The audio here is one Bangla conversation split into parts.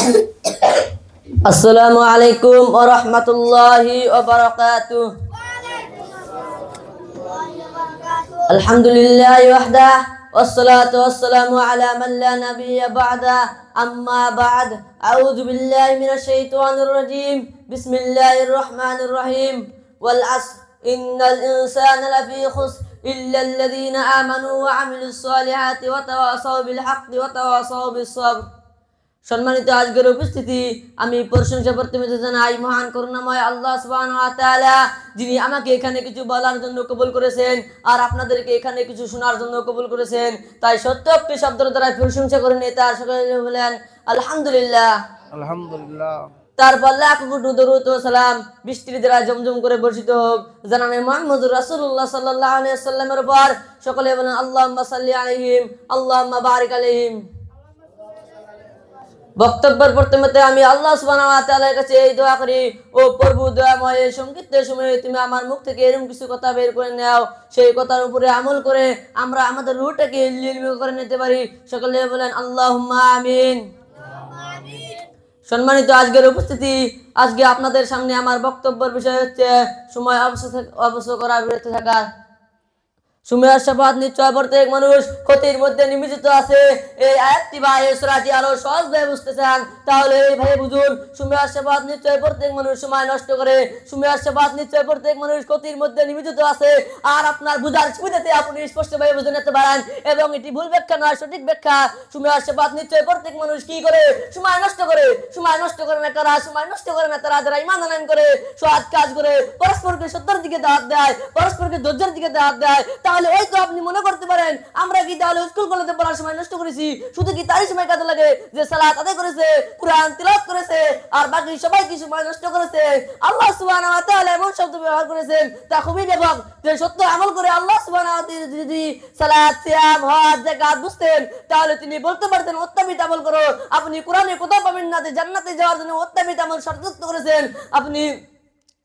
Assalamualaikum warahmatullahi wabarakatuh. Alhamdulillahi wahdah, wassalatu wassalamu ala man la nabiyya ba'da, amma ba'd. A'udzu billahi minasy syaithanir rajim. Bismillahirrahmanirrahim. Wal 'asr, innal insana lafi khusr illa alladhina amanu wa 'amilus solihati wa tawasaw bil haqqi wa tawasaw bis sabr। সম্মানিত আজকের উপস্থিতি, আমি প্রশংসা প্রতিবেদন জানাই মহান করুণাময় আল্লাহ সুবহানাহু ওয়া তাআলা, যিনি আমাকে এখানে কিছু বলার জন্য কবুল করেছেন আর আপনাদেরকে এখানে কিছু শোনার জন্য কবুল করেছেন। তাই সত্য একটি শব্দের দ্বারা প্রশংসা করে নিয়ে তার সকলে বলেন আলহামদুলিল্লাহ। আলহামদুলিল্লাহ। তারপর লাখ কোটি দরুদ ও সালাম বৃষ্টির দ্বারা জমজম করে বর্ষিত হোক জানাবে মুহাম্মদুর রাসূলুল্লাহ সাল্লাল্লাহু আলাইহি ওয়াসাল্লামের উপর। সকলে বলেন আল্লাহুম্মা সাল্লি আলাইহিম, আল্লাহুম্মা বারিক আলাইহিম। বক্তব্যের প্রথমে আমি আল্লাহ সুবহানাহু ওয়া তাআলার কাছে এই দোয়া করি, ও প্রভু দয়াময়, এই সংক্ষিপ্ত সময়ে তুমি আমার মুখ থেকে এরকম কিছু কথা বের করে নাও, সেই কথার উপরে আমল করে আমরা আমাদের রূহটাকে লিলিম করে নিতে পারি। সকলে বলেন আল্লাহুম্মা আমিন। সম্মানিত আজকের উপস্থিতি, আজকে আপনাদের সামনে আমার বক্তব্যের বিষয় হচ্ছে সময় অবসর করা, বিরত থাকা। সময়ের শপথ, নিশ্চয় প্রত্যেক মানুষ ক্ষতির মধ্যে নিমজ্জিত আছে। এই আয়াতটি বা এই সূরাটি আরো সহজভাবে বুঝতে চান তাহলে এইভাবে বুঝুন, সময়ের শপথ, নিশ্চয় প্রত্যেক মানুষ সময় নষ্ট করে। সময়ের শপথ, নিশ্চয় প্রত্যেক মানুষ ক্ষতির মধ্যে নিমজ্জিত আছে। আর আপনার বুঝার সুবিধাতে আপনি স্পষ্টভাবে বুঝে নিতে পারেন, এবং এটি ভুল ব্যাখ্যা নয়, সঠিক ব্যাখ্যা। সময়ের শপথ, নিশ্চয় প্রত্যেক মানুষ কি করে? সময় নষ্ট করে। সময় নষ্ট করে না কারা? সময় নষ্ট করে না তারা যারা ঈমান আনয়ন করে, সৎ কাজ করে, পরস্পরকে সত্যের দিকে দাওয়াত দেয়, পরস্পরকে ধৈর্যের দিকে দাওয়াত দেয়। তাহলে ওই তো আপনি মনে করতে পারেন আমরা কি তাহলে স্কুল কলেজে পড়ার সময় নষ্ট করেছি? শুধু কি তারই সময় কাজে লাগে যে সালাত আদায় করেছে, কোরআন তিলাওয়াত করেছে, আর বাকি সবাই কি সময় নষ্ট করেছে? আল্লাহ সুবহানাহু ওয়া তাআলা এমন শব্দ ব্যবহার করেছেন তা খুবই ব্যাপক, যে সত্য আমল করে আল্লাহ সুবহানাহু ওয়া তাআলা যদি সালাত, সিয়াম, হজ, যাকাত বুঝতেন তাহলে তিনি বলতে পারতেন অত্যাবিত আমল করো। আপনি কোরআনে কোথাও পাবেন না যে জান্নাতে যাওয়ার জন্য অত্যাবিত আমল শর্তযুক্ত করেছেন, আপনি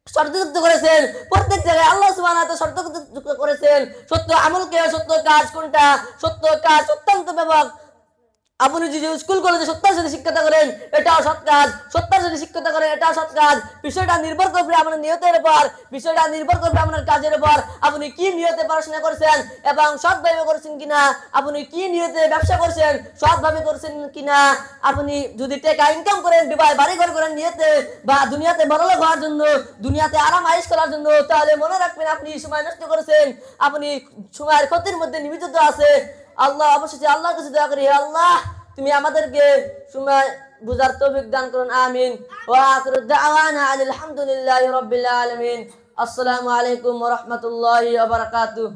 শর্তযুক্ত করেছেন। প্রত্যেক জায়গায় আল্লাহ সুবহানাহু ওয়া তাআলা শর্তযুক্ত করেছেন। সত্য আমলকে, সত্য কাজ কোনটা? সত্য কাজ অত্যন্ত ব্যাপক। আপনি যদি স্কুল কলেজে সত্যের সাথে শিক্ষকতা করেন এটাও সৎ কাজ, সত্যের সাথে শিক্ষকতা করেন এটাও সৎ কাজ। বিষয়টা নির্ভর করবে আপনার নিয়তের উপর, বিষয়টা নির্ভর করবে আপনার কাজের উপর। আপনি কি নিয়তে পড়াশোনা করেছেন এবং সৎভাবে করেছেন কিনা, আপনি কি নিয়তে ব্যবসা করছেন, সৎভাবে করছেন কিনা। আপনি যদি টাকা ইনকাম করেন, বিবাহ বাড়ি ঘর করেন নিয়তে, বা দুনিয়াতে বড়লোক হওয়ার জন্য, দুনিয়াতে আরাম আয়েশ করার জন্য, তাহলে মনে রাখবেন আপনি সময় নষ্ট করেছেন, আপনি সময়ের ক্ষতির মধ্যে নিমজ্জিত আছে। আল্লাহ অবশেষে আল্লাহর কাছে দোয়া করি, হে আল্লাহ তুমি আমাদেরকে সময় বুঝার তৌফিক দান করুন, আমিন। ওয়া আখিরু দাওয়ানা আলহামদুলিল্লাহি রাব্বিল আলামিন। আসসালামু আলাইকুম ওয়া রাহমাতুল্লাহি ওয়া বারাকাতুহু।